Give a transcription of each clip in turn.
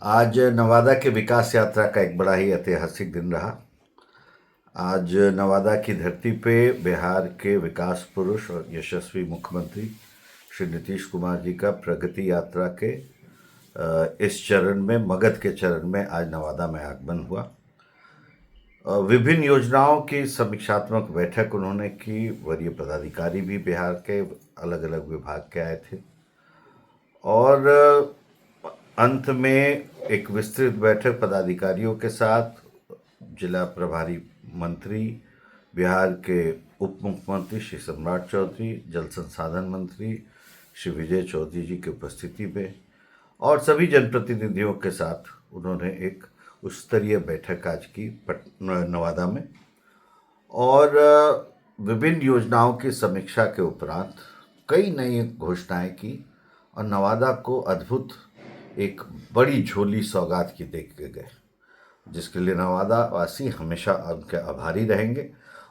आज नवादा के विकास यात्रा का एक बड़ा ही ऐतिहासिक दिन रहा। आज नवादा की धरती पे बिहार के विकास पुरुष और यशस्वी मुख्यमंत्री श्री नीतीश कुमार जी का प्रगति यात्रा के इस चरण में, मगध के चरण में आज नवादा में आगमन हुआ। विभिन्न योजनाओं की समीक्षात्मक बैठक उन्होंने की। वरीय पदाधिकारी भी बिहार के अलग अलग विभाग के आए थे और अंत में एक विस्तृत बैठक पदाधिकारियों के साथ जिला प्रभारी मंत्री, बिहार के उप मुख्यमंत्री श्री सम्राट चौधरी, जल संसाधन मंत्री श्री विजय चौधरी जी की उपस्थिति में और सभी जनप्रतिनिधियों के साथ उन्होंने एक उच्च स्तरीय बैठक आज की नवादा में और विभिन्न योजनाओं की समीक्षा के उपरांत कई नई घोषणाएं की और नवादा को अद्भुत एक बड़ी झोली सौगात की देख के गए, जिसके लिए नवादा वासी हमेशा उनके आभारी रहेंगे।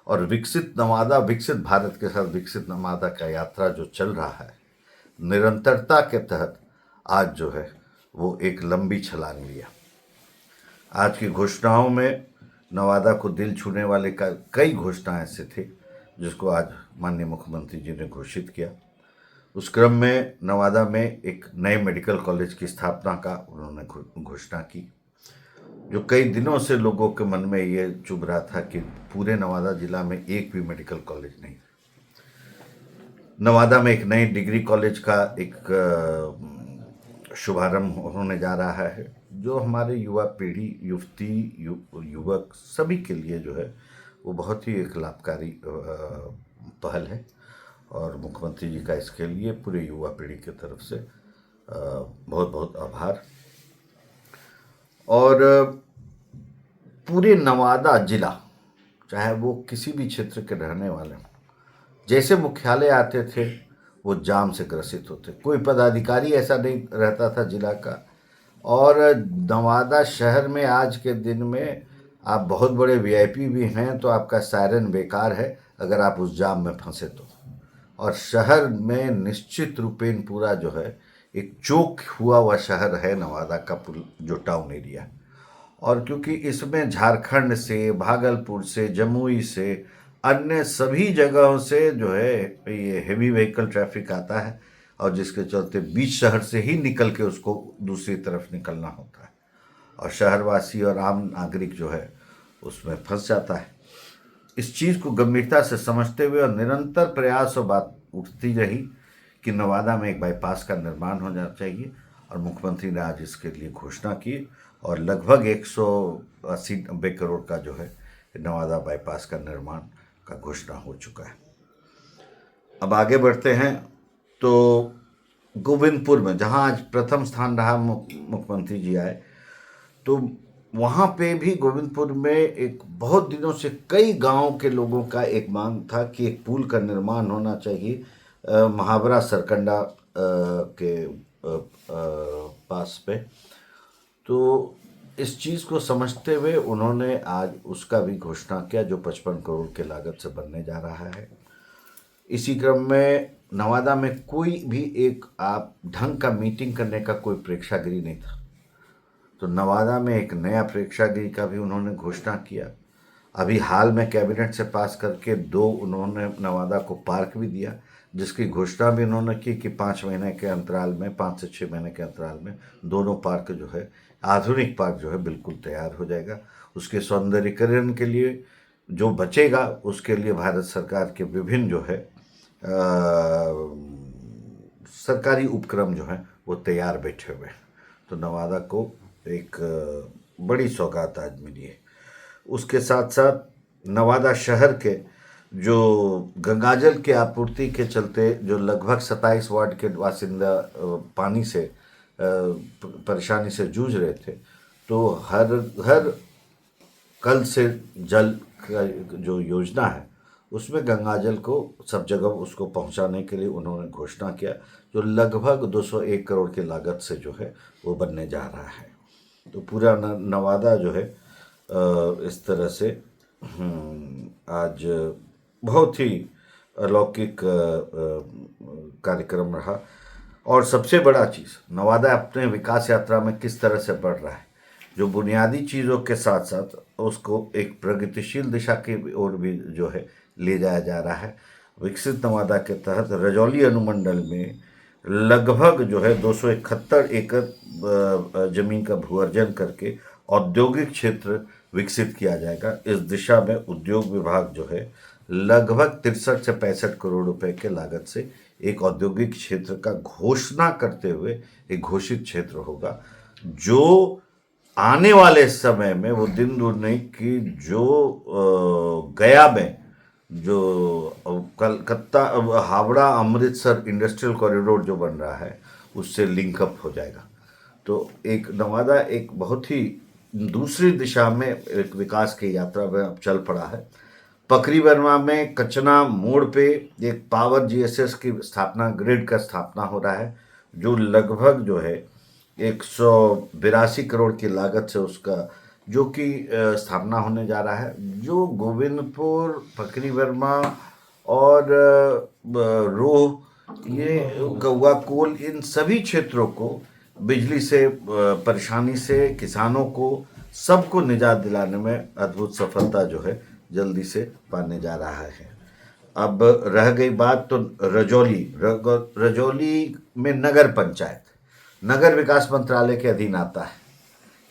और विकसित नवादा, विकसित भारत के साथ विकसित नवादा का यात्रा जो चल रहा है, निरंतरता के तहत आज जो है वो एक लंबी छलांग लिया। आज की घोषणाओं में नवादा को दिल छूने वाले का कई घोषणाएं ऐसे थे जिसको आज माननीय मुख्यमंत्री जी ने घोषित किया। उस क्रम में नवादा में एक नए मेडिकल कॉलेज की स्थापना का उन्होंने घोषणा की, जो कई दिनों से लोगों के मन में ये चुभ रहा था कि पूरे नवादा जिला में एक भी मेडिकल कॉलेज नहीं। नवादा में एक नए डिग्री कॉलेज का एक शुभारंभ होने जा रहा है, जो हमारे युवा पीढ़ी, युवक सभी के लिए जो है वो बहुत ही एक लाभकारी पहल है और मुख्यमंत्री जी का इसके लिए पूरे युवा पीढ़ी की तरफ से बहुत बहुत आभार। और पूरे नवादा जिला, चाहे वो किसी भी क्षेत्र के रहने वाले हों, जैसे मुख्यालय आते थे वो जाम से ग्रसित होते। कोई पदाधिकारी ऐसा नहीं रहता था जिला का। और नवादा शहर में आज के दिन में आप बहुत बड़े वीआईपी भी हैं तो आपका सायरन बेकार है अगर आप उस जाम में फंसे तो। और शहर में निश्चित रूपेण पूरा जो है एक चोक हुआ शहर है नवादा का जो टाउन एरिया। और क्योंकि इसमें झारखंड से, भागलपुर से, जमुई से, अन्य सभी जगहों से जो है ये हेवी व्हीकल ट्रैफिक आता है और जिसके चलते बीच शहर से ही निकल के उसको दूसरी तरफ निकलना होता है और शहरवासी और आम नागरिक जो है उसमें फंस जाता है। इस चीज़ को गंभीरता से समझते हुए और निरंतर प्रयास और बात उठती रही कि नवादा में एक बाईपास का निर्माण हो जाना चाहिए और मुख्यमंत्री ने आज इसके लिए घोषणा की और लगभग 180-90 करोड़ का जो है नवादा बाईपास का निर्माण का घोषणा हो चुका है। अब आगे बढ़ते हैं तो गोविंदपुर में, जहां आज प्रथम स्थान रहा मुख्यमंत्री जी आए, तो वहाँ पे भी गोविंदपुर में एक बहुत दिनों से कई गांवों के लोगों का एक मांग था कि एक पुल का निर्माण होना चाहिए महावरा सरकंडा के पास पे। तो इस चीज़ को समझते हुए उन्होंने आज उसका भी घोषणा किया, जो 55 करोड़ के लागत से बनने जा रहा है। इसी क्रम में नवादा में कोई भी एक आप ढंग का मीटिंग करने का कोई प्रेक्षागृह नहीं था, तो नवादा में एक नया प्रेक्षागृह का भी उन्होंने घोषणा किया। अभी हाल में कैबिनेट से पास करके 2 उन्होंने नवादा को पार्क भी दिया, जिसकी घोषणा भी उन्होंने की कि 5 महीने के अंतराल में, 5 से 6 महीने के अंतराल में दोनों पार्क जो है, आधुनिक पार्क जो है बिल्कुल तैयार हो जाएगा। उसके सौंदर्यीकरण के लिए जो बचेगा उसके लिए भारत सरकार के विभिन्न जो है सरकारी उपक्रम जो हैं वो तैयार बैठे हुए हैं। तो नवादा को एक बड़ी सौगात आज मिली है। उसके साथ साथ नवादा शहर के जो गंगाजल की आपूर्ति के चलते जो लगभग 27 वार्ड के बासिंदा पानी से परेशानी से जूझ रहे थे, तो हर कल से जल का जो योजना है उसमें गंगाजल को सब जगह उसको पहुंचाने के लिए उन्होंने घोषणा किया, जो लगभग 201 करोड़ की लागत से जो है वो बनने जा रहा है। तो पूरा नवादा जो है इस तरह से आज बहुत ही अलौकिक कार्यक्रम रहा। और सबसे बड़ा चीज़, नवादा अपने विकास यात्रा में किस तरह से बढ़ रहा है, जो बुनियादी चीज़ों के साथ साथ उसको एक प्रगतिशील दिशा की ओर भी जो है ले जाया जा रहा है। विकसित नवादा के तहत रजौली अनुमंडल में लगभग जो है 271 एकड़ जमीन का भू अर्जन करके औद्योगिक क्षेत्र विकसित किया जाएगा। इस दिशा में उद्योग विभाग जो है लगभग 63 से 65 करोड़ रुपए के लागत से एक औद्योगिक क्षेत्र का घोषणा करते हुए एक घोषित क्षेत्र होगा, जो आने वाले समय में वो दिन दूर नहीं कि जो गया में जो कलकत्ता हावड़ा अमृतसर इंडस्ट्रियल कॉरिडोर जो बन रहा है उससे लिंकअप हो जाएगा। तो एक नवादा एक बहुत ही दूसरी दिशा में एक विकास की यात्रा में अब चल पड़ा है। पकरी वर्मा में कचना मोड़ पे एक पावर जीएसएस की स्थापना, ग्रिड का स्थापना हो रहा है, जो लगभग जो है 182 करोड़ की लागत से उसका जो कि स्थापना होने जा रहा है, जो गोविंदपुर, पकरी वर्मा और रोह, ये गौवा कोल, इन सभी क्षेत्रों को बिजली से परेशानी से किसानों को सबको निजात दिलाने में अद्भुत सफलता जो है जल्दी से पाने जा रहा है। अब रह गई बात तो रजौली में नगर पंचायत नगर विकास मंत्रालय के अधीन आता है,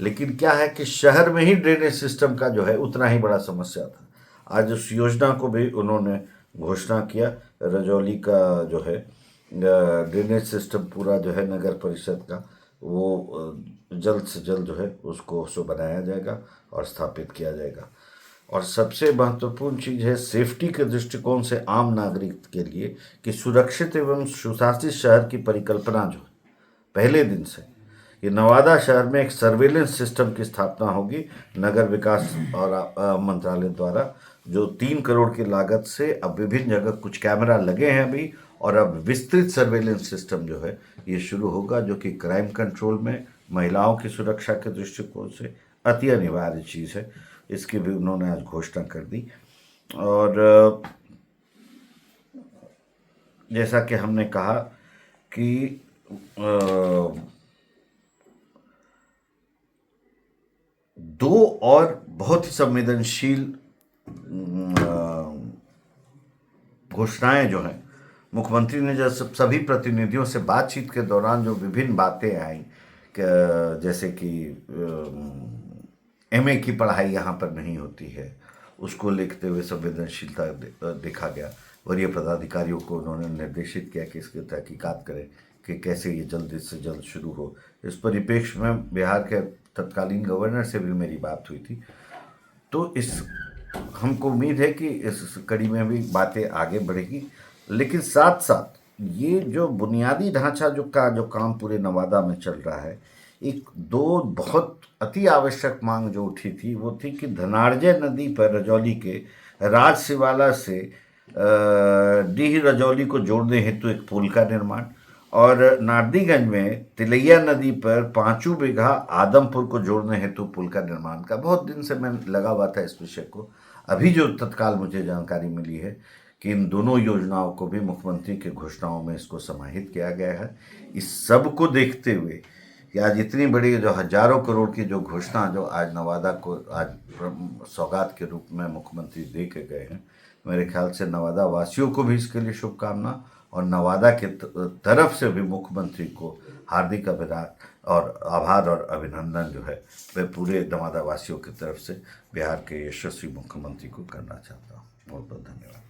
लेकिन क्या है कि शहर में ही ड्रेनेज सिस्टम का जो है उतना ही बड़ा समस्या था। आज उस योजना को भी उन्होंने घोषणा किया, रजौली का जो है ड्रेनेज सिस्टम पूरा जो है नगर परिषद का वो जल्द से जल्द जो है उसको बनाया जाएगा और स्थापित किया जाएगा। और सबसे महत्वपूर्ण चीज़ है सेफ्टी के दृष्टिकोण से आम नागरिक के लिए कि सुरक्षित एवं सुशासित शहर की परिकल्पना जो है पहले दिन से ये नवादा शहर में एक सर्वेलेंस सिस्टम की स्थापना होगी नगर विकास और मंत्रालय द्वारा, जो 3 करोड़ की लागत से अब विभिन्न जगह कुछ कैमरा लगे हैं अभी, और अब विस्तृत सर्वेलेंस सिस्टम जो है ये शुरू होगा, जो कि क्राइम कंट्रोल में महिलाओं की सुरक्षा के दृष्टिकोण से अति अनिवार्य चीज़ है। इसकी भी उन्होंने आज घोषणा कर दी। और जैसा कि हमने कहा कि दो और बहुत ही संवेदनशील घोषणाएं जो हैं मुख्यमंत्री ने जब सभी प्रतिनिधियों से बातचीत के दौरान जो विभिन्न बातें आई, जैसे कि एमए की पढ़ाई यहाँ पर नहीं होती है, उसको लिखते हुए संवेदनशीलता दिखा गया। वरीय पदाधिकारियों को उन्होंने निर्देशित किया कि इसकी तहकीकात करें कि कैसे ये जल्द से जल्द शुरू हो। इस परिप्रेक्ष्य में बिहार के तत्कालीन गवर्नर से भी मेरी बात हुई थी, तो इस हमको उम्मीद है कि इस कड़ी में भी बातें आगे बढ़ेगी। लेकिन साथ साथ ये जो बुनियादी ढांचा जो काम पूरे नवादा में चल रहा है, एक दो बहुत अति आवश्यक मांग जो उठी थी वो थी कि धनार्जय नदी पर रजौली के राजसिवाला से डीह रजौली को जोड़ने हेतु एक पुल का निर्माण, और नारदीगंज में तिलैया नदी पर 5 बीघा आदमपुर को जोड़ने हेतु पुल का निर्माण का बहुत दिन से मैं लगा हुआ था इस विषय को। अभी जो तत्काल मुझे जानकारी मिली है कि इन दोनों योजनाओं को भी मुख्यमंत्री की घोषणाओं में इसको समाहित किया गया है। इस सब को देखते हुए कि आज इतनी बड़ी जो हजारों करोड़ की जो घोषणा जो आज नवादा को आज सौगात के रूप में मुख्यमंत्री दे के गए हैं, मेरे ख्याल से नवादा वासियों को भी इसके लिए शुभकामना, और नवादा के तरफ से भी मुख्यमंत्री को हार्दिक और आभार और अभिनंदन जो है मैं पूरे नवादा वासियों की तरफ से बिहार के यशस्वी मुख्यमंत्री को करना चाहता हूँ। बहुत बहुत धन्यवाद।